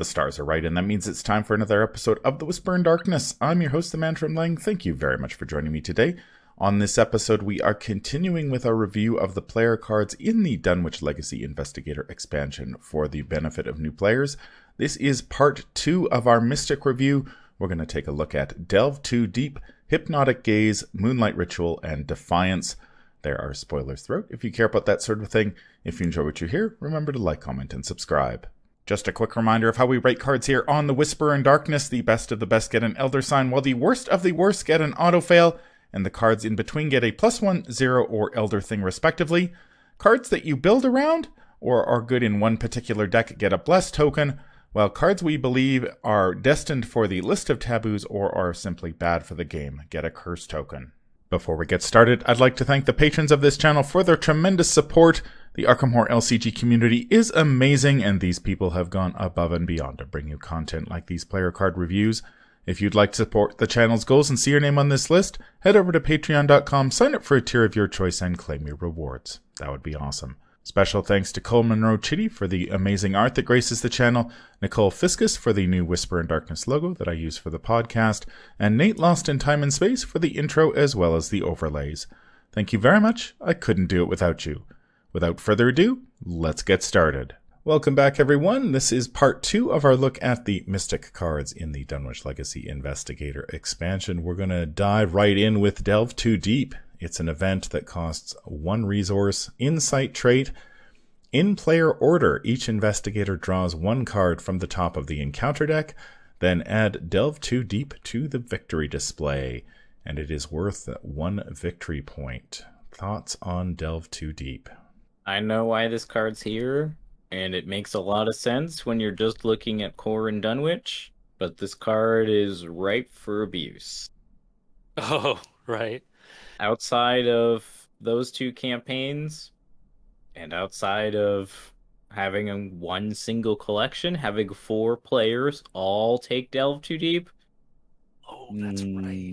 The stars are right, and that means it's time for another episode of The Whisper in Darkness. I'm your host, the Manfromleng. Thank you very much for joining me today. On this episode, we are continuing with our review of the player cards in the Dunwich Legacy Investigator Expansion for the benefit of new players. This is part 2 of our Mystic review. We're going to take a look at Delve Too Deep, Hypnotic Gaze, Moonlight Ritual, and Defiance. There are spoilers throughout if you care about that sort of thing. If you enjoy what you hear, remember to like, comment, and subscribe. Just a quick reminder of how we rate cards here on The Whisper in Darkness. The best of the best get an Elder Sign, while the worst of the worst get an Auto Fail, and the cards in between get a +1, 0, or Elder Thing respectively. Cards that you build around or are good in one particular deck get a Bless token, while cards we believe are destined for the list of taboos or are simply bad for the game get a Curse token. Before we get started, I'd like to thank the patrons of this channel for their tremendous support. The Arkham Horror LCG community is amazing, and these people have gone above and beyond to bring you content like these player card reviews. If you'd like to support the channel's goals and see your name on this list, head over to patreon.com, sign up for a tier of your choice, and claim your rewards. That would be awesome. Special thanks to Cole Monroe Chitty for the amazing art that graces the channel, Nicole Fiscus for the new Whisper in Darkness logo that I use for the podcast, and Nate Lost in Time and Space for the intro as well as the overlays. Thank you very much. I couldn't do it without you. Without further ado, let's get started. Welcome back, everyone. This is part 2 of our look at the Mystic cards in the Dunwich Legacy Investigator Expansion. We're going to dive right in with Delve Too Deep. It's an event that costs 1 resource, insight trait. In player order, each investigator draws 1 card from the top of the encounter deck, then add Delve Too Deep to the victory display, and it is worth 1 victory point. Thoughts on Delve Too Deep? I know why this card's here, and it makes a lot of sense when you're just looking at core in Dunwich, but this card is ripe for abuse. Oh, right. Outside of those 2 campaigns, and outside of having one single collection, having 4 players all take Delve Too Deep. Oh, that's right.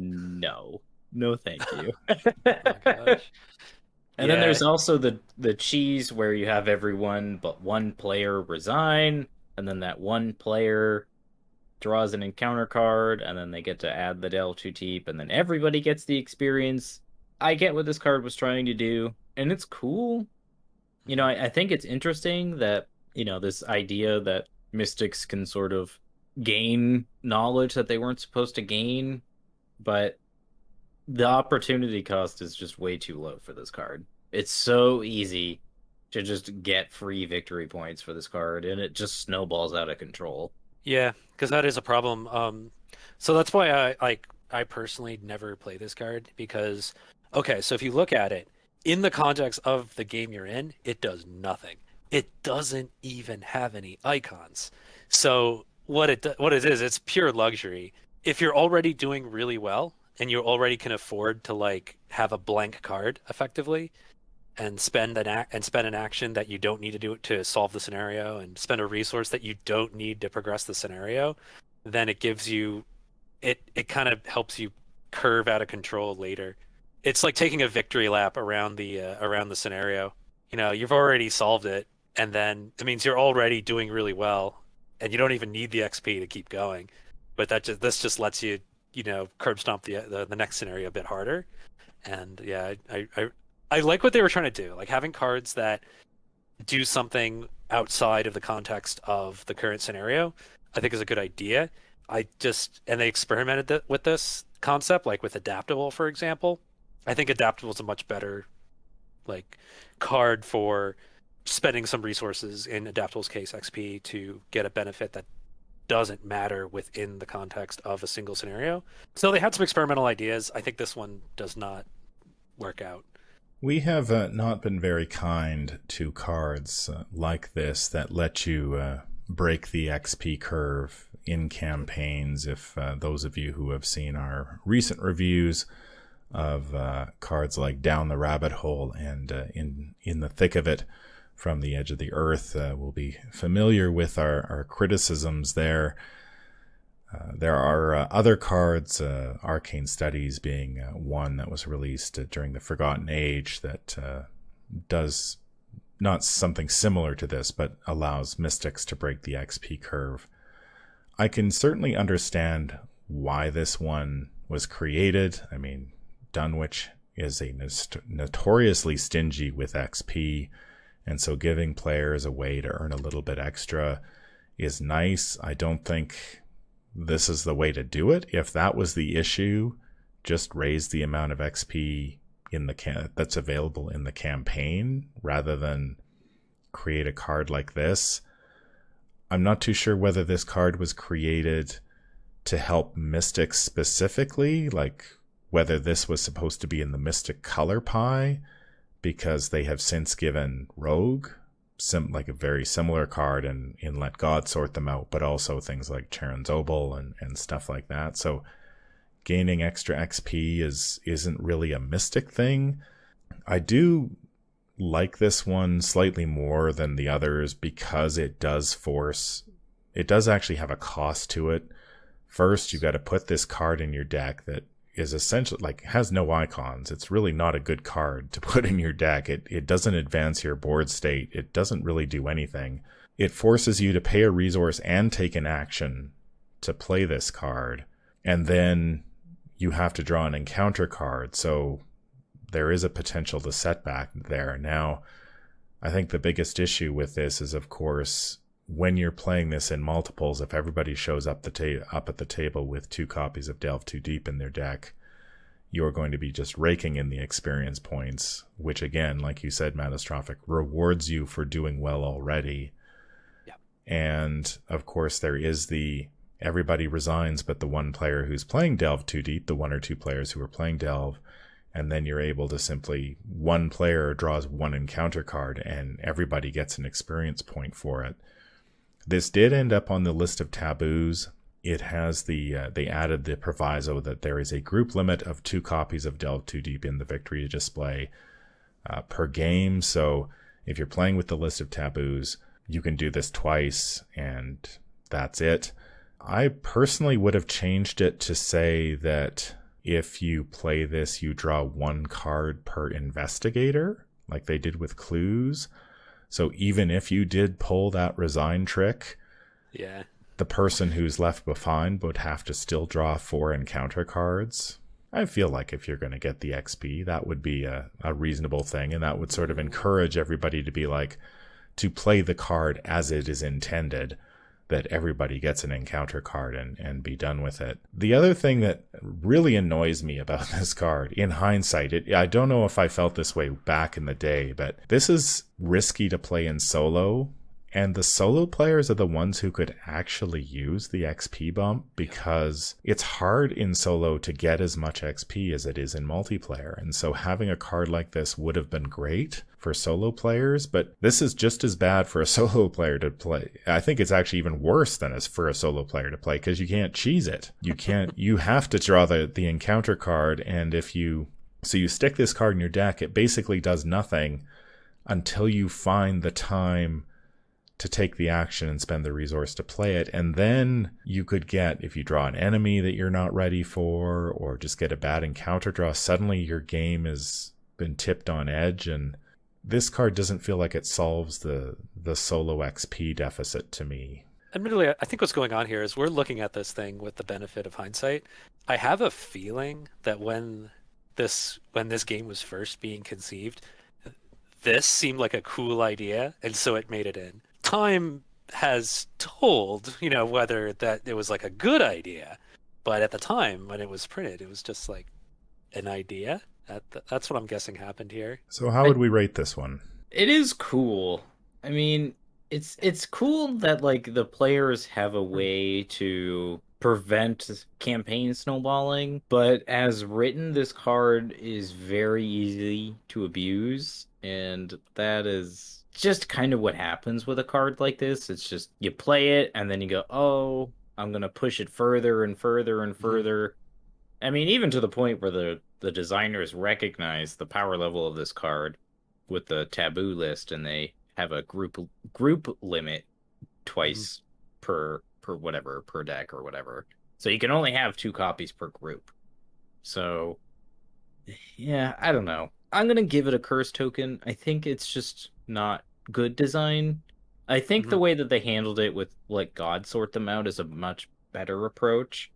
No, thank you. Oh my gosh. And then there's also the cheese where you have everyone but 1 player resign, and then that 1 player draws an encounter card, and then they get to add the Delve Too Deep, and then everybody gets the experience. I get what this card was trying to do, and it's cool. You know, I think it's interesting that, you know, this idea that mystics can sort of gain knowledge that they weren't supposed to gain, but the opportunity cost is just way too low for this card. It's so easy to just get free victory points for this card, and it just snowballs out of control. Yeah, because that is a problem. So that's why I personally never play this card, because, okay, so if you look at it, in the context of the game you're in, it does nothing. It doesn't even have any icons. So what it is, it's pure luxury. If you're already doing really well, and you already can afford to like have a blank card effectively, and spend an action that you don't need to do to solve the scenario, and spend a resource that you don't need to progress the scenario, then it gives you, it kind of helps you curve out of control later. It's like taking a victory lap around the scenario. You know, you've already solved it, and then it means you're already doing really well, and you don't even need the XP to keep going. But this just lets you, you know, curb stomp the next scenario a bit harder. And yeah, I like what they were trying to do, like having cards that do something outside of the context of the current scenario. I think is a good idea. And they experimented with this concept, like with Adaptable, for example. I think Adaptable is a much better like card for spending some resources, in Adaptable's case XP, to get a benefit that doesn't matter within the context of a single scenario. So they had some experimental ideas. I think this one does not work out. We have not been very kind to cards like this that let you break the XP curve in campaigns. If those of you who have seen our recent reviews of cards like Down the Rabbit Hole and in the Thick of It from the Edge of the Earth will be familiar with our criticisms there. There are other cards, Arcane Studies being one that was released during the Forgotten Age, that does not something similar to this, but allows mystics to break the XP curve. I can certainly understand why this one was created. I mean, Dunwich is a notoriously stingy with XP, and so giving players a way to earn a little bit extra is nice. I don't think this is the way to do it. If that was the issue, just raise the amount of XP in the that's available in the campaign rather than create a card like this. I'm not too sure whether this card was created to help Mystics specifically, like whether this was supposed to be in the Mystic color pie, because they have since given Rogue like a very similar card in Let God Sort Them Out, but also things like Charon's Obol and stuff like that. So gaining extra XP isn't really a Mystic thing. I do like this one slightly more than the others because it does actually have a cost to it. First, you got to put this card in your deck that is essentially like has no icons. It's really not a good card to put in your deck. It doesn't advance your board state. It doesn't really do anything. It forces you to pay a resource and take an action to play this card. And then you have to draw an encounter card. So there is a potential to setback there. Now, I think the biggest issue with this is, of course, when you're playing this in multiples, if everybody shows up up at the table with 2 copies of Delve Too Deep in their deck, you're going to be just raking in the experience points, which again, like you said, Mattastrophic, rewards you for doing well already. Yeah. And of course, there is the everybody resigns but the one player who's playing Delve Too Deep, the 1 or 2 players who are playing Delve. And then you're able to simply, one player draws 1 encounter card and everybody gets an experience point for it. This did end up on the list of taboos. It has they added the proviso that there is a group limit of 2 copies of Delve Too Deep in the victory display per game. So if you're playing with the list of taboos, you can do this twice and that's it. I personally would have changed it to say that if you play this, you draw 1 card per investigator, like they did with clues. So even if you did pull that resign trick, yeah, the person who's left behind would have to still draw 4 encounter cards. I feel like if you're going to get the XP, that would be a reasonable thing, and that would sort of encourage everybody to be like, to play the card as it is intended, that everybody gets an encounter card and be done with it. The other thing that really annoys me about this card, in hindsight, I don't know if I felt this way back in the day, but this is risky to play in solo, and the solo players are the ones who could actually use the XP bump, because it's hard in solo to get as much XP as it is in multiplayer. And so having a card like this would have been great for solo players, but this is just as bad for a solo player to play. I think it's actually even worse than as for a solo player to play, because you can't cheese it. You have to draw the encounter card, and you stick this card in your deck, it basically does nothing until you find the time to take the action and spend the resource to play it. And then you could get, if you draw an enemy that you're not ready for, or just get a bad encounter draw, suddenly your game has been tipped on edge. And this card doesn't feel like it solves the solo XP deficit to me. Admittedly, I think what's going on here is we're looking at this thing with the benefit of hindsight. I have a feeling that when this game was first being conceived, this seemed like a cool idea, and so it made it in. Time has told, whether that it was like a good idea, but at the time when it was printed, it was just like an idea. That's what I'm guessing happened here. So how would we rate this one? It is cool. I mean, it's cool that like the players have a way to prevent campaign snowballing, but as written, this card is very easy to abuse, and that is just kind of what happens with a card like this. It's just you play it and then you go, oh, I'm gonna push it further and further and further. I mean, even to the point where the designers recognize the power level of this card with the taboo list, and they have a group limit twice per deck or whatever. So you can only have 2 copies per group. So yeah, I don't know. I'm gonna give it a curse token. I think it's just not good design. I think the way that they handled it with like God sort them out is a much better approach,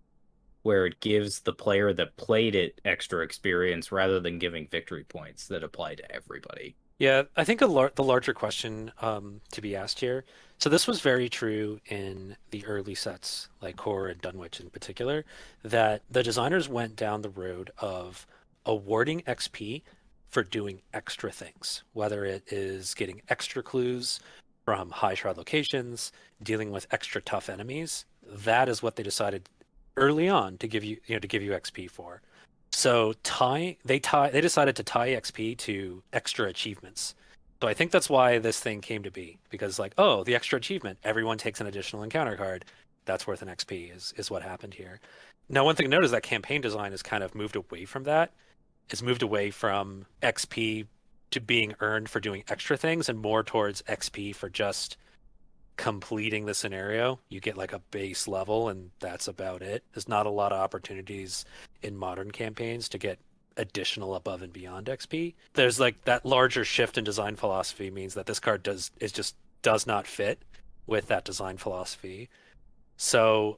where it gives the player that played it extra experience rather than giving victory points that apply to everybody. Yeah, I think the larger question to be asked here. So this was very true in the early sets, like Core and Dunwich in particular, that the designers went down the road of awarding XP for doing extra things, whether it is getting extra clues from high shroud locations, dealing with extra tough enemies. That is what they decided early on to give you, to give you XP for. So they decided to tie XP to extra achievements. So I think that's why this thing came to be, because like, oh, the extra achievement, everyone takes an additional encounter card. That's worth an XP is what happened here. Now, one thing to note is that campaign design has kind of moved away from that. It's moved away from XP to being earned for doing extra things and more towards XP for just completing the scenario. You get like a base level and that's about it. There's not a lot of opportunities in modern campaigns to get additional above and beyond XP. There's like that larger shift in design philosophy means that this card does not fit with that design philosophy. So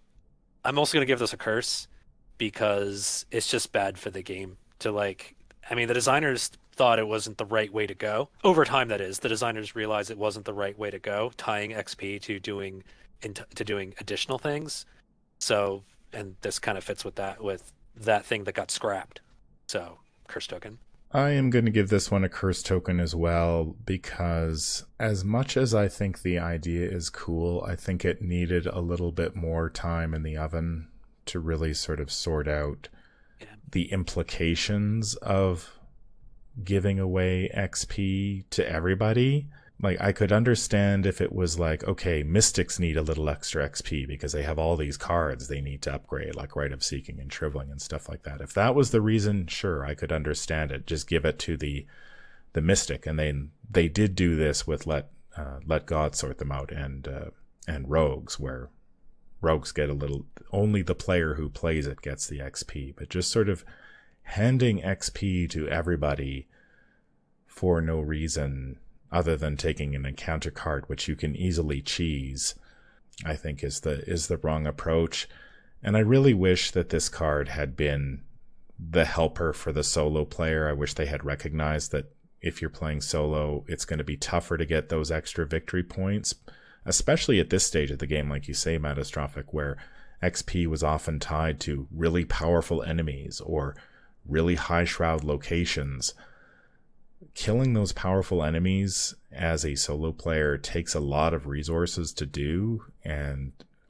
I'm also going to give this a curse because it's just bad for the game to like, I mean, the designers thought it wasn't the right way to go. Over time, that is, the designers realized it wasn't the right way to go, tying XP to doing additional things. So, and this kind of fits with that thing that got scrapped. So, curse token. I am going to give this one a curse token as well, because as much as I think the idea is cool, I think it needed a little bit more time in the oven to really sort of sort out the implications of giving away XP to everybody. Like, I could understand if it was like, okay, mystics need a little extra XP because they have all these cards they need to upgrade, like Rite of Seeking and Shriveling and stuff like that. If that was the reason, sure, I could understand it. Just give it to the mystic. And they did do this with let God sort them out and rogues, where rogues get a little, only the player who plays it gets the XP. But just sort of handing XP to everybody for no reason other than taking an encounter card, which you can easily cheese, I think is the wrong approach. And I really wish that this card had been the helper for the solo player. I wish they had recognized that if you're playing solo, it's going to be tougher to get those extra victory points, especially at this stage of the game, like you say, Mattastrophic, where XP was often tied to really powerful enemies or really high shroud locations. Killing those powerful enemies as a solo player takes a lot of resources to do,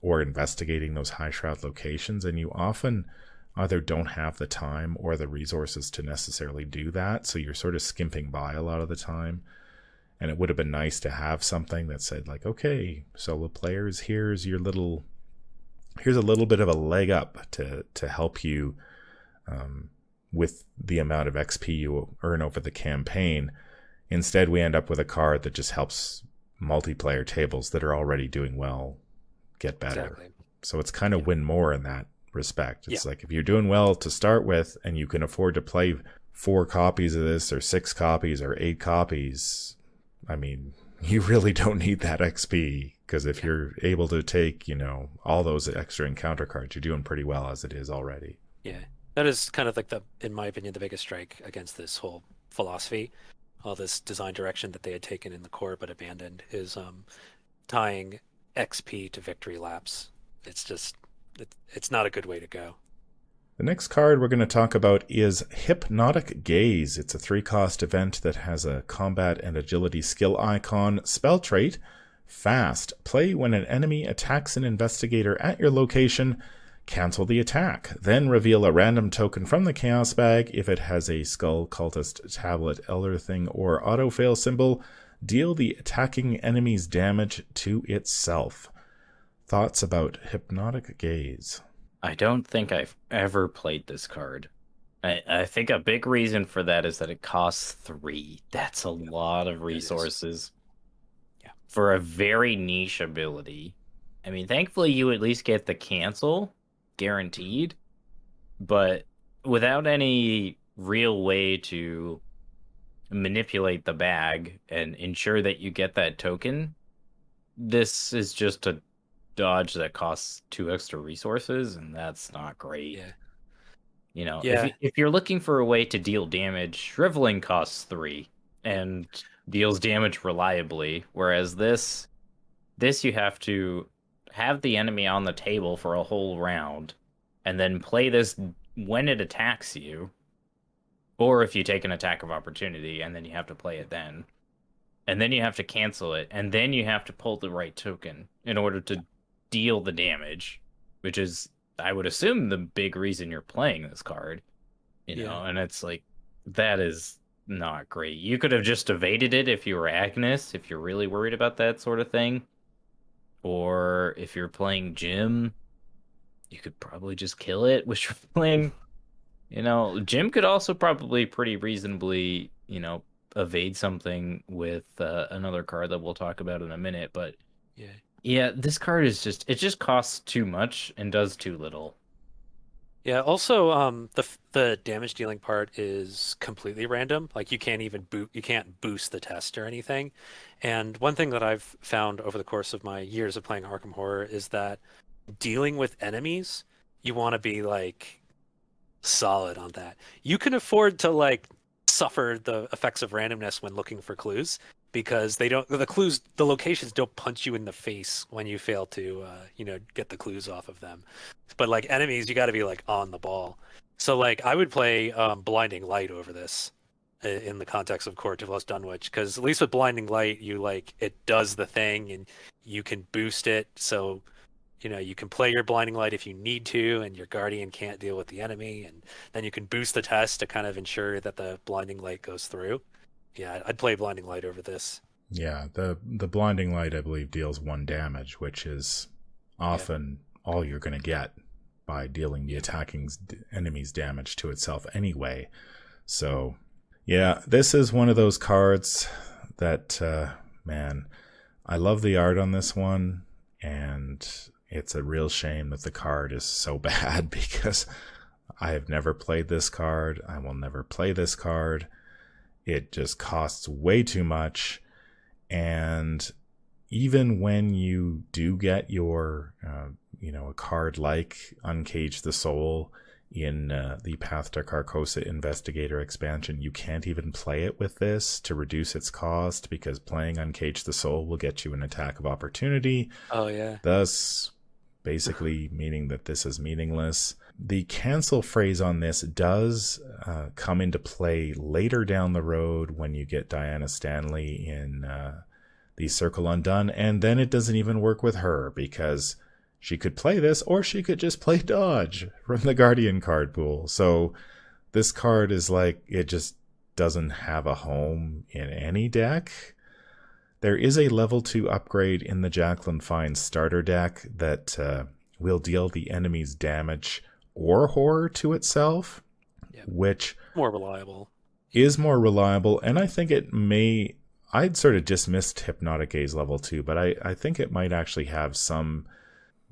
or investigating those high shroud locations, and you often either don't have the time or the resources to necessarily do that, so you're sort of skimping by a lot of the time. And it would have been nice to have something that said like, okay, solo players, here's a little bit of a leg up to help you with the amount of XP you earn over the campaign. Instead, we end up with a card that just helps multiplayer tables that are already doing well get better. Exactly. So it's kind of win more in that respect. It's like if you're doing well to start with and you can afford to play 4 copies of this or 6 copies or 8 copies, I mean, you really don't need that XP, because if you're able to take, all those extra encounter cards, you're doing pretty well as it is already. Yeah. That is kind of like in my opinion, the biggest strike against this whole philosophy, all this design direction that they had taken in the core but abandoned, is tying XP to victory laps. It's just, it's not a good way to go. The next card we're going to talk about is Hypnotic Gaze. It's a 3-cost event that has a combat and agility skill icon, spell trait, fast. Play when an enemy attacks an investigator at your location. Cancel the attack. Then reveal a random token from the Chaos Bag. If it has a Skull, Cultist, Tablet, Elder Thing, or Autofail symbol, deal the attacking enemy's damage to itself. Thoughts about Hypnotic Gaze? I don't think I've ever played this card. I think a big reason for that is that it costs 3. That's a lot of resources. Yeah. For a very niche ability. I mean, thankfully you at least get the cancel guaranteed, but without any real way to manipulate the bag and ensure that you get that token, this is just a dodge that costs 2 extra resources, and that's not great. Yeah. If you're looking for a way to deal damage, shriveling costs 3 and deals damage reliably, whereas this you have to have the enemy on the table for a whole round, and then play this when it attacks you, or if you take an attack of opportunity, and then you have to play it then. And then you have to cancel it, and then you have to pull the right token in order to deal the damage, which is, I would assume, the big reason you're playing this card. And it's like, that is not great. You could have just evaded it if you were Agnes, if you're really worried about that sort of thing. Or if you're playing Jim, you could probably just kill it with Shriveling. Jim could also probably pretty reasonably, evade something with another card that we'll talk about in a minute. But yeah, this card is it just costs too much and does too little. Yeah, also the damage dealing part is completely random. Like you can't boost the test or anything. And one thing that I've found over the course of my years of playing Arkham Horror is that dealing with enemies, you want to be like solid on that. You can afford to like suffer the effects of randomness when looking for clues because the locations don't punch you in the face when you fail to get the clues off of them. But like enemies, you got to be like on the ball. So like I would play Blinding Light over this in the context of Court of Los Dunwich, because at least with Blinding Light, it does the thing and you can boost it. So you can play your Blinding Light if you need to, and your Guardian can't deal with the enemy, and then you can boost the test to kind of ensure that the Blinding Light goes through. Yeah, I'd play Blinding Light over this. Yeah, the Blinding Light, I believe, deals 1 damage, which is often all you're going to get by dealing the attacking enemy's damage to itself anyway. So, yeah, this is one of those cards that, man, I love the art on this one, and it's a real shame that the card is so bad because I have never played this card. I will never play this card. It just costs way too much. And even when you do get your, a card like Uncage the Soul in the Path to Carcosa Investigator Expansion, you can't even play it with this to reduce its cost because playing Uncage the Soul will get you an attack of opportunity. Oh, yeah. Thus, basically meaning that this is meaningless. The cancel phrase on this does come into play later down the road when you get Diana Stanley in the Circle Undone, and then it doesn't even work with her because she could play this or she could just play Dodge from the Guardian card pool. So this card is like, it just doesn't have a home in any deck. There is a level 2 upgrade in the Jacqueline Fine starter deck that will deal the enemy's damage or horror to itself, which more reliable. Is more reliable, and I think it may... I'd sort of dismissed Hypnotic Gaze level 2, but I think it might actually have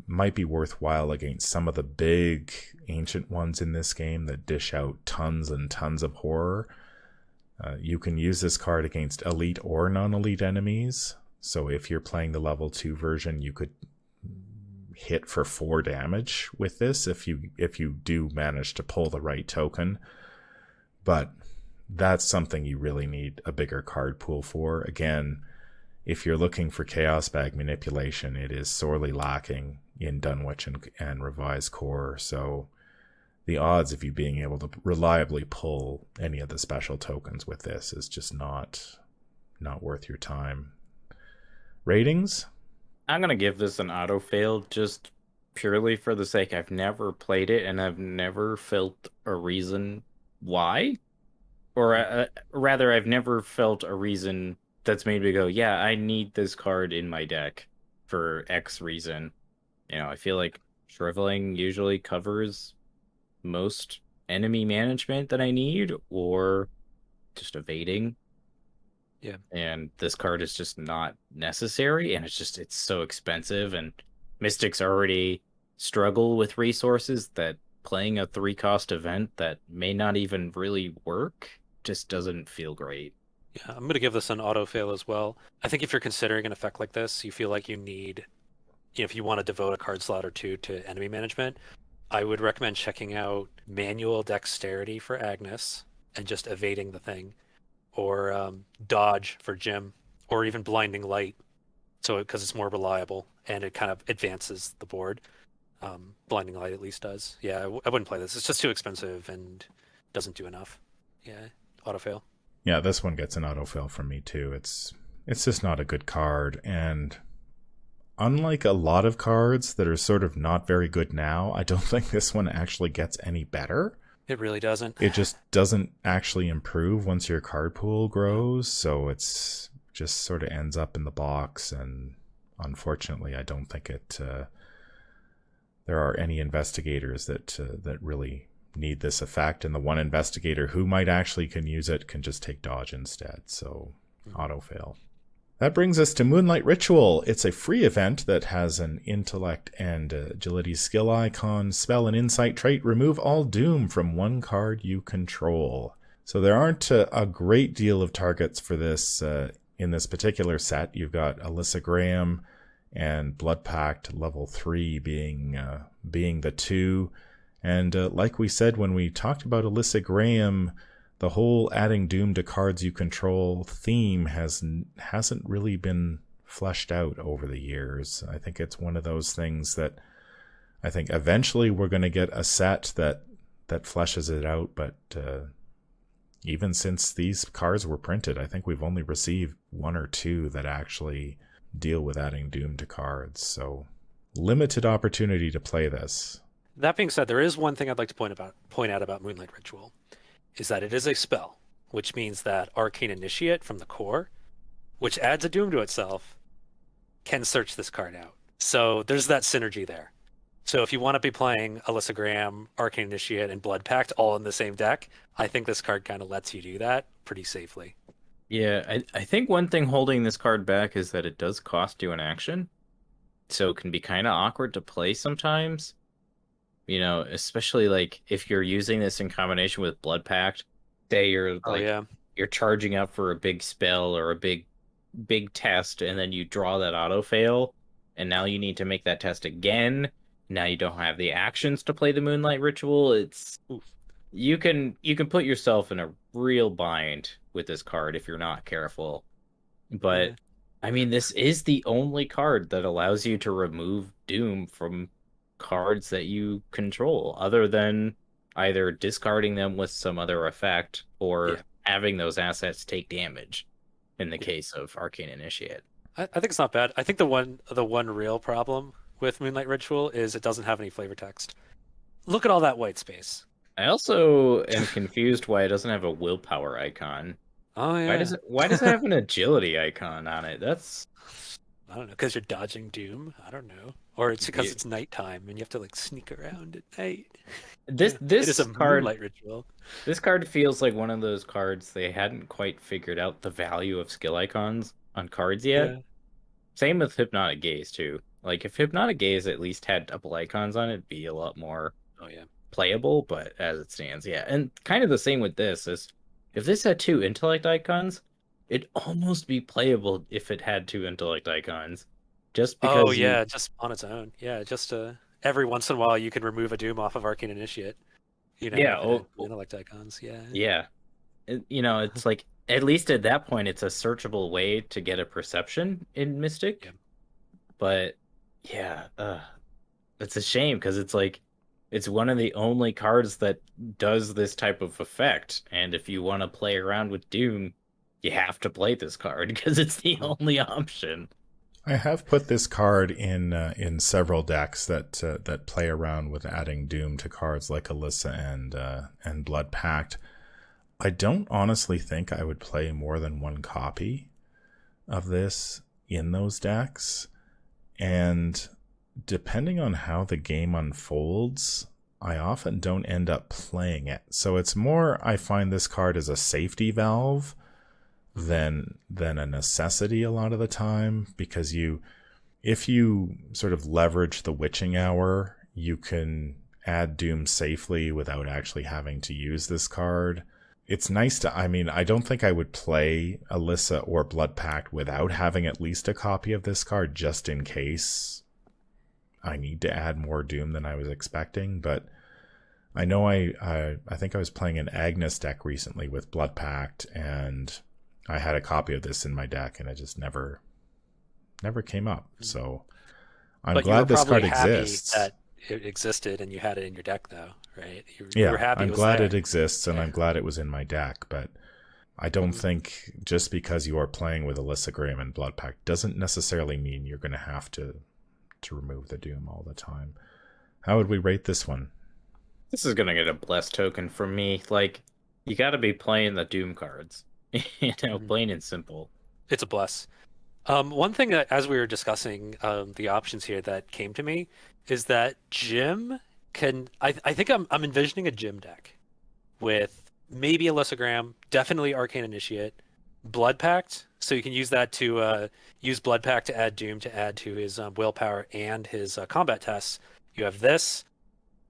might be worthwhile against some of the big ancient ones in this game that dish out tons and tons of horror. You can use this card against elite or non-elite enemies. So if you're playing the level 2 version, you could hit for 4 damage with this if you do manage to pull the right token. But that's something you really need a bigger card pool for. Again, if you're looking for Chaos Bag manipulation, it is sorely lacking in Dunwich and Revised Core. So the odds of you being able to reliably pull any of the special tokens with this is just not worth your time. Ratings? I'm going to give this an auto fail just purely for the sake I've never played it and I've never felt a reason why. Or rather, I've never felt a reason that's made me go, yeah, I need this card in my deck for X reason. I feel like Shriveling usually covers most enemy management that I need, or just evading. Yeah. And this card is just not necessary, and it's so expensive, and Mystics already struggle with resources that playing a 3-cost event that may not even really work just doesn't feel great. Yeah, I'm gonna give this an auto fail as well. I think if you're considering an effect like this, you feel like you need, if you want to devote a card slot or two to enemy management, I would recommend checking out Manual Dexterity for Agnes and just evading the thing, or Dodge for Jim, or even Blinding Light, so because it's more reliable and it kind of advances the board. Blinding Light at least does. Yeah, I wouldn't play this. It's just too expensive and doesn't do enough. Yeah, auto fail. Yeah, this one gets an autofill from me too. It's just not a good card, and unlike a lot of cards that are sort of not very good now, I don't think this one actually gets any better. It really doesn't. It just doesn't actually improve once your card pool grows, so it's just sort of ends up in the box, and unfortunately I don't think it there are any investigators that really need this effect, and the one investigator who might actually can use it can just take dodge instead, so auto fail. That brings us to Moonlight Ritual. It's a free event that has an intellect and agility skill icon, spell and insight trait. Remove all doom from one card you control. So there aren't a great deal of targets for this in this particular set. You've got Alyssa Graham and Blood Pact level 3 being the two. And like we said when we talked about Alyssa Graham, the whole adding doom to cards you control theme hasn't really been fleshed out over the years. I think it's one of those things that I think eventually we're going to get a set that fleshes it out, but even since these cards were printed, I think we've only received one or two that actually deal with adding doom to cards. So limited opportunity to play this. That being said, there is one thing I'd like to point out about Moonlight Ritual, is that it is a spell, which means that Arcane Initiate from the core, which adds a doom to itself, can search this card out. So there's that synergy there. So if you want to be playing Alyssa Graham, Arcane Initiate, and Blood Pact all in the same deck, I think this card kind of lets you do that pretty safely. Yeah, I think one thing holding this card back is that it does cost you an action, so it can be kind of awkward to play sometimes. You know, especially like if you're using this in combination with Blood Pact, say you're you're charging up for a big spell or a big test, and then you draw that auto fail, and now you need to make that test again. Now you don't have the actions to play the Moonlight Ritual. You can put yourself in a real bind with this card if you're not careful. But yeah. I mean, this is the only card that allows you to remove doom from cards that you control, other than either discarding them with some other effect or having those assets take damage in the case of Arcane Initiate. I think it's not bad. I think the one real problem with Moonlight Ritual is it doesn't have any flavor text. Look at all that white space. I also am confused why it doesn't have a willpower icon. Oh yeah. Why does it have an agility icon on it? I don't know, because you're dodging doom. I don't know. Or it's because it's nighttime and you have to like sneak around at night. This it is a card, Moonlight Ritual. This card feels like one of those cards they hadn't quite figured out the value of skill icons on cards yet. Yeah. Same with Hypnotic Gaze too. Like if Hypnotic Gaze at least had double icons on it, it'd be a lot more playable, but as it stands, And kind of the same with this is if this had 2 intellect icons, it'd almost be playable if it had 2 intellect icons. Just because just on its own. Yeah, just every once in a while you can remove a doom off of Arcane Initiate. You know, intellect icons, Yeah. It's like at least at that point it's a searchable way to get a perception in Mystic. Yeah. But it's a shame because it's like it's one of the only cards that does this type of effect, and if you want to play around with doom, you have to play this card because it's the only option. I have put this card in several decks that play around with adding doom to cards like Alyssa and Blood Pact. I don't honestly think I would play more than one copy of this in those decks, and depending on how the game unfolds, I often don't end up playing it. So it's more I find this card as a safety valve than a necessity a lot of the time, because if you sort of leverage the witching hour, you can add doom safely without actually having to use this card. it's nice to, I mean, I don't think I would play Alyssa or Blood Pact without having at least a copy of this card just in case I need to add more Doom than I was expecting. But I know I think I was playing an Agnes deck recently with Blood Pact, and I had a copy of this in my deck, and it just never came up. So I'm glad this card exists. That it existed and you had it in your deck, though, right? You were happy. I'm glad it exists, and I'm glad it was in my deck. But I don't think just because you are playing with Alyssa Graham and Blood Pact doesn't necessarily mean you're going to have to remove the Doom all the time. How would we rate this one? This is gonna get a bless token from me. Like, you got to be playing the Doom cards, plain and simple. It's a bless. One thing that, as we were discussing the options here, that came to me is that Jim can. I think I'm envisioning a Jim deck with maybe Alyssa Graham, definitely Arcane Initiate, Blood Pact. So you can use that to use Blood Pact to add Doom to add to his willpower and his combat tests. You have this,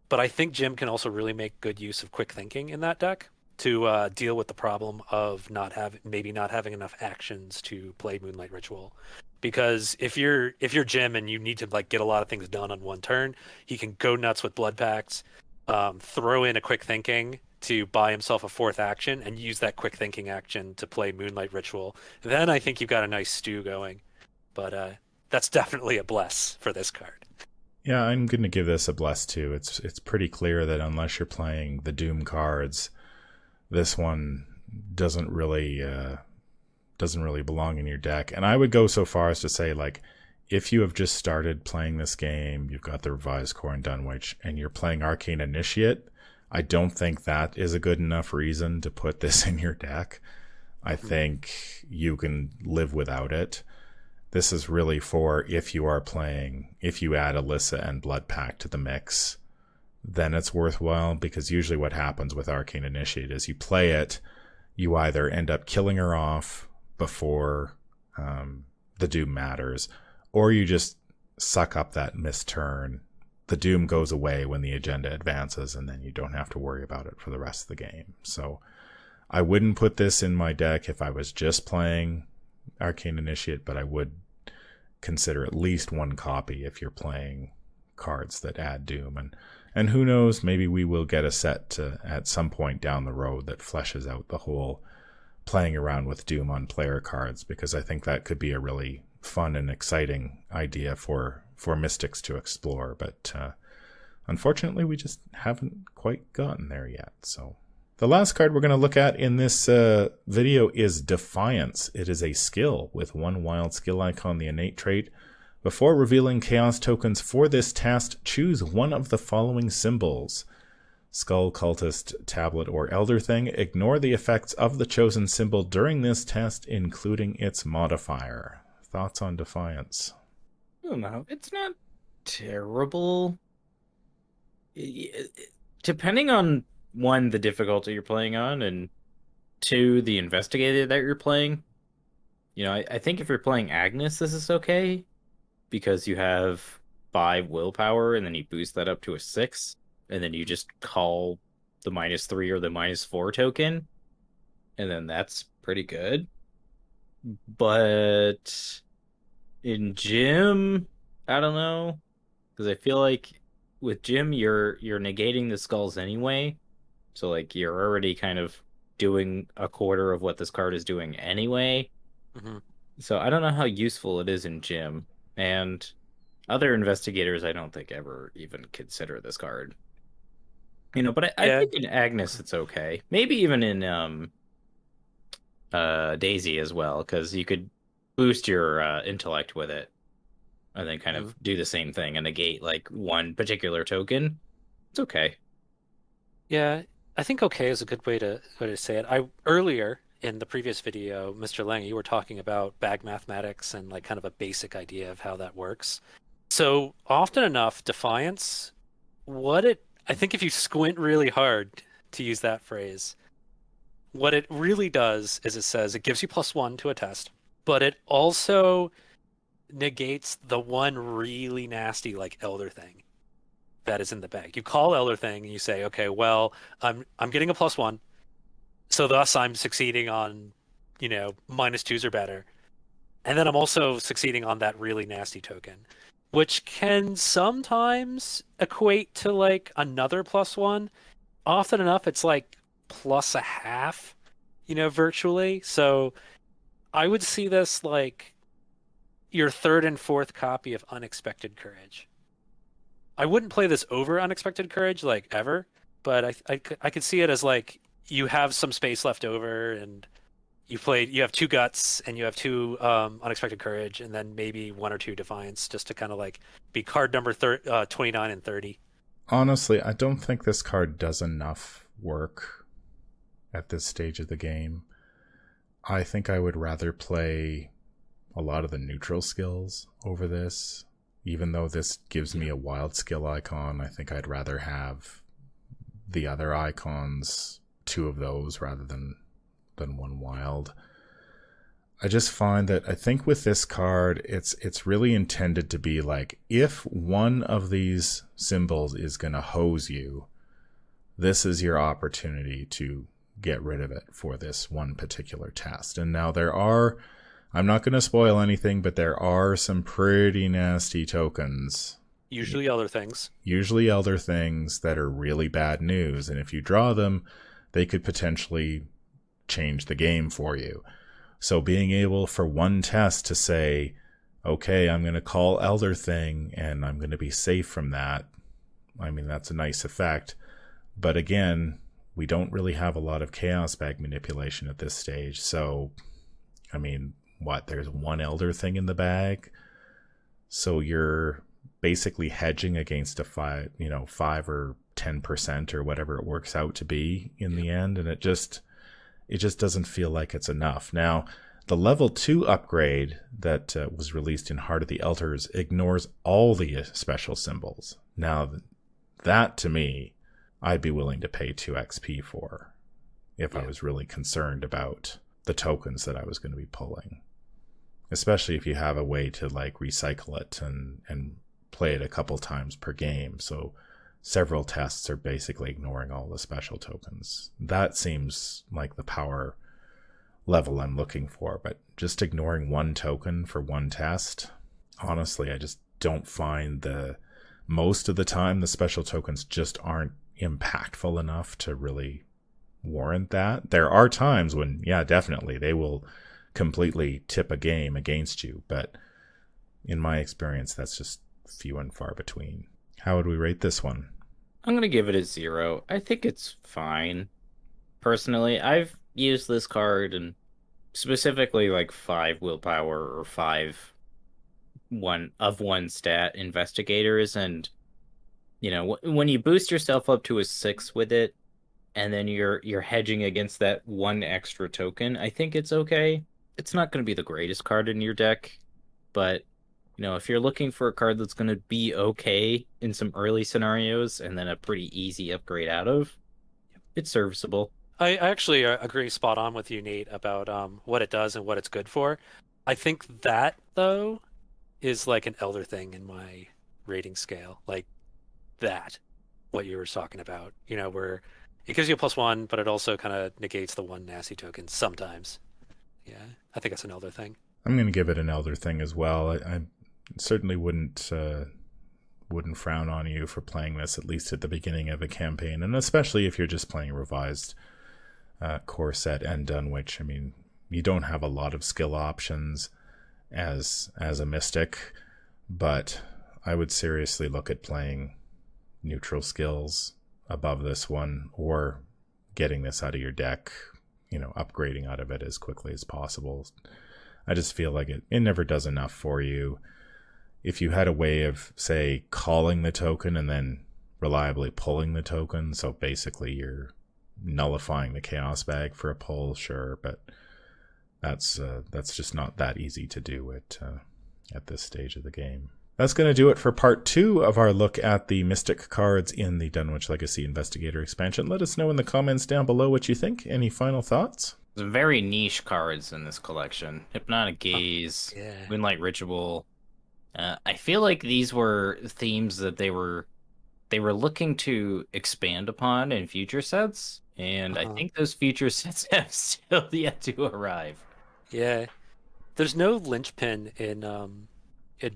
but I think Jim can also really make good use of quick thinking in that deck to deal with the problem of not having enough actions to play Moonlight Ritual. Because if you're Jim and you need to like get a lot of things done on one turn, he can go nuts with Blood Pacts, throw in a quick thinking to buy himself a fourth action, and use that quick thinking action to play Moonlight Ritual. Then I think you've got a nice stew going. But that's definitely a bless for this card. Yeah, I'm going to give this a bless too. It's pretty clear that unless you're playing the Doom cards, this one doesn't really belong in your deck. And I would go so far as to say, like, if you have just started playing this game, you've got the Revised Core and Dunwich, and you're playing Arcane Initiate, I don't think that is a good enough reason to put this in your deck. I think you can live without it. This is really for if you add Alyssa and Blood Pact to the mix, then it's worthwhile, because usually what happens with Arcane Initiate is you play it, you either end up killing her off before the Doom matters, or you just suck up that missed turn. The Doom goes away when the agenda advances, and then you don't have to worry about it for the rest of the game. So I wouldn't put this in my deck if I was just playing Arcane Initiate, but I would consider at least one copy if you're playing cards that add Doom. And who knows, maybe we will get a set at some point down the road that fleshes out the whole playing around with Doom on player cards, because I think that could be a really fun and exciting idea for Mystics to explore. But unfortunately, we just haven't quite gotten there yet. So the last card we're going to look at in this video is Defiance. It is a skill with one wild skill icon, the innate trait. Before revealing chaos tokens for this test, choose one of the following symbols: Skull, Cultist, Tablet, or Elder Thing. Ignore the effects of the chosen symbol during this test, including its modifier. Thoughts on Defiance? I don't know. It's not terrible. Depending on, one, the difficulty you're playing on, and two, the investigator that you're playing. I think if you're playing Agnes, this is okay, because you have 5 willpower, and then you boost that up to a 6, and then you just call the -3 or the -4 token, and then that's pretty good. But in Jim, I don't know, because I feel like with Jim, you're negating the skulls anyway, so like you're already kind of doing a quarter of what this card is doing anyway. Mm-hmm. So I don't know how useful it is in Jim, and other investigators I don't think ever even consider this card. But I think in Agnes it's okay. Maybe even in Daisy as well, because you could boost your intellect with it, and then kind of do the same thing and negate like one particular token. It's okay. Yeah, I think okay is a good way to say it. Earlier in the previous video, Mr. Lang, you were talking about bag mathematics and like kind of a basic idea of how that works. So often enough, Defiance, I think if you squint really hard, to use that phrase, what it really does is it says it gives you +1 to a test, but it also negates the one really nasty like Elder Thing that is in the bag. You call Elder Thing and you say, okay, well, I'm getting a +1, So thus I'm succeeding on, -2s or better. And then I'm also succeeding on that really nasty token, which can sometimes equate to like another +1. Often enough, it's like plus a half, virtually. So I would see this like your third and fourth copy of Unexpected Courage. I wouldn't play this over Unexpected Courage like ever, but I could see it as like you have some space left over and you have two guts and you have two Unexpected Courage and then maybe one or two Defiance just to kind of like be card number 29 and 30. Honestly, I don't think this card does enough work at this stage of the game. I think I would rather play a lot of the neutral skills over this. Even though this gives me a wild skill icon, I think I'd rather have the other icons, two of those rather than one wild. I just find that I think with this card, it's really intended to be like, if one of these symbols is going to hose you, this is your opportunity to get rid of it for this one particular test. And now I'm not going to spoil anything, but there are some pretty nasty tokens. Usually Elder Things. Usually Elder Things that are really bad news. And if you draw them, they could potentially change the game for you. So being able for one test to say, okay, I'm going to call Elder Thing and I'm going to be safe from that. I mean, that's a nice effect. But again, we don't really have a lot of Chaos Bag manipulation at this stage. So, I mean, there's one Elder Thing in the bag. So you're basically hedging against a 5 or 10% or whatever it works out to be in the end. And it just doesn't feel like it's enough. Now, the level 2 upgrade that was released in Heart of the Elders ignores all the special symbols. Now, that to me, I'd be willing to pay 2 XP for if I was really concerned about the tokens that I was going to be pulling. Especially if you have a way to like recycle it and play it a couple times per game. So several tests are basically ignoring all the special tokens. That seems like the power level I'm looking for, but just ignoring one token for one test, honestly, I just don't find most of the time the special tokens just aren't impactful enough to really warrant that. There are times when, yeah, definitely, they will completely tip a game against you, but in my experience, that's just few and far between. How would we rate this one? I'm going to give it a 0. I think it's fine. Personally, I've used this card and specifically like 5 willpower or 5 one stat investigators, and when you boost yourself up to a 6 with it and then you're hedging against that one extra token, I think it's okay. It's not going to be the greatest card in your deck, but if you're looking for a card that's going to be okay in some early scenarios and then a pretty easy upgrade out of, it's serviceable. I actually agree spot on with you, Nate, about what it does and what it's good for. I think that, though, is like an Elder Thing in my rating scale. Like that, what you were talking about. Where it gives you a +1, but it also kind of negates the one nasty token sometimes. Yeah, I think that's an Elder Thing. I'm going to give it an Elder Thing as well. I certainly wouldn't frown on you for playing this, at least at the beginning of a campaign, and especially if you're just playing a revised core set and Dunwich. I mean, you don't have a lot of skill options as a mystic, but I would seriously look at playing neutral skills above this one, or getting this out of your deck, upgrading out of it as quickly as possible. I just feel like it never does enough for you. If you had a way of, say, calling the token and then reliably pulling the token, so basically you're nullifying the Chaos Bag for a pull, sure, but that's just not that easy to do at this stage of the game. That's going to do it for part 2 of our look at the Mystic cards in the Dunwich Legacy Investigator Expansion. Let us know in the comments down below what you think. Any final thoughts? There's very niche cards in this collection. Hypnotic Gaze, Moonlight Ritual. I feel like these were themes that they were looking to expand upon in future sets, And I think those feature sets have still yet to arrive. Yeah. There's no linchpin in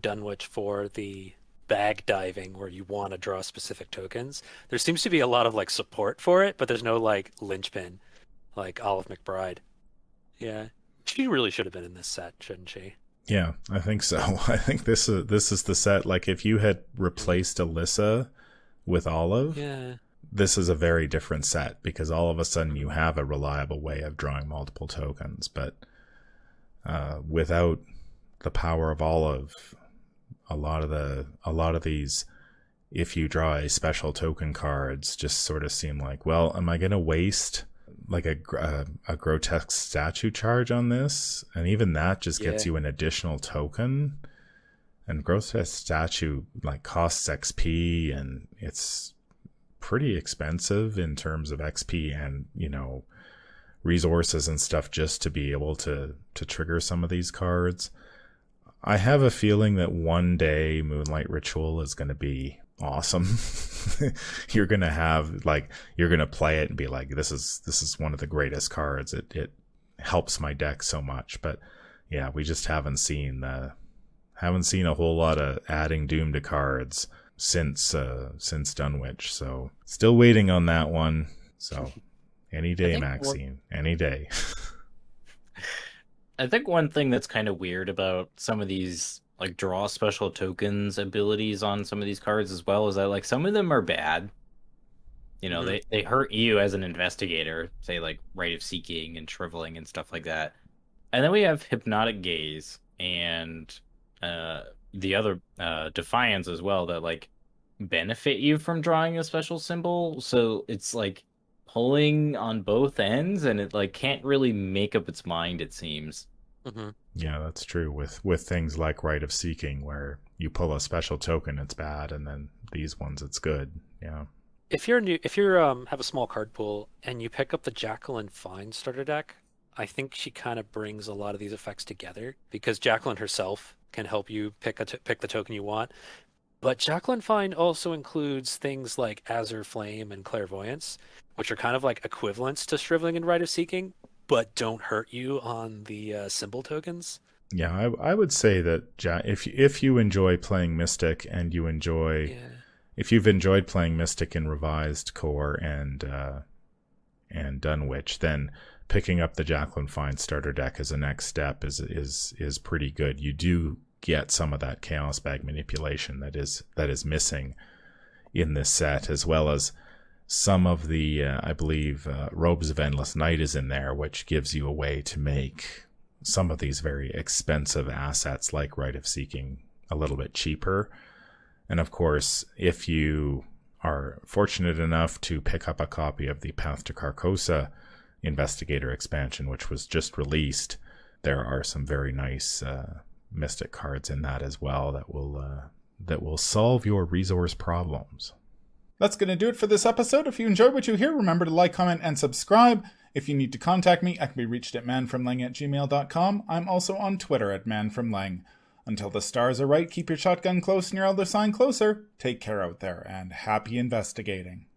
Dunwich for the bag diving where you want to draw specific tokens. There seems to be a lot of like support for it, but there's no like linchpin like Olive McBride. Yeah. She really should have been in this set, shouldn't she? Yeah, I think so. I think this is the set. Like, if you had replaced Alyssa with Olive, this is a very different set, because all of a sudden you have a reliable way of drawing multiple tokens. But without the power of Olive, a lot of these, if you draw a special token cards, just sort of seem like, well, am I going to waste like a grotesque statue charge on this? And even that just gets you an additional token. And grotesque statue like costs XP, and it's pretty expensive in terms of XP and, you know, resources and stuff just to be able to trigger some of these cards. I have a feeling that one day Moonlight Ritual is going to be awesome. You're going to have like, you're going to play it and be like, this is one of the greatest cards. It helps my deck so much. But yeah, we just haven't seen a whole lot of adding Doom to cards since Dunwich. So still waiting on that one. So any day, Maxine, any day. I think one thing that's kind of weird about some of these like draw special tokens abilities on some of these cards as well is that like some of them are bad. You know, they hurt you as an investigator, say like Rite of Seeking and Shriveling and stuff like that. And then we have Hypnotic Gaze and the other Defiance as well that like benefit you from drawing a special symbol. So it's like pulling on both ends, and it like can't really make up its mind, it seems. Yeah, that's true with things like Rite of Seeking, where you pull a special token, it's bad, and then these ones, it's good. Yeah. If you have a small card pool and you pick up the Jacqueline Fine starter deck, I think she kind of brings a lot of these effects together, because Jacqueline herself can help you pick the token you want. But Jacqueline Fine also includes things like Azure Flame and Clairvoyance, which are kind of like equivalents to Shriveling and Rite of Seeking, but don't hurt you on the symbol tokens. Yeah, I would say that if you enjoy playing Mystic and you enjoy, if you've enjoyed playing Mystic in Revised Core and Dunwich, then picking up the Jacqueline Fine starter deck as a next step is pretty good. You do get some of that Chaos Bag manipulation that is missing in this set, as well as some of the I believe Robes of Endless Night is in there, which gives you a way to make some of these very expensive assets like Rite of Seeking a little bit cheaper. And of course, if you are fortunate enough to pick up a copy of the Path to Carcosa Investigator Expansion, which was just released, there are some very nice Mystic cards in that as well that will solve your resource problems. That's going to do it for this episode. If you enjoyed what you hear, remember to like, comment, and subscribe. If you need to contact me, I can be reached at manfromleng@gmail.com. I'm also on Twitter at manfromleng. Until the stars are right, keep your shotgun close and your elder sign closer. Take care out there, and happy investigating.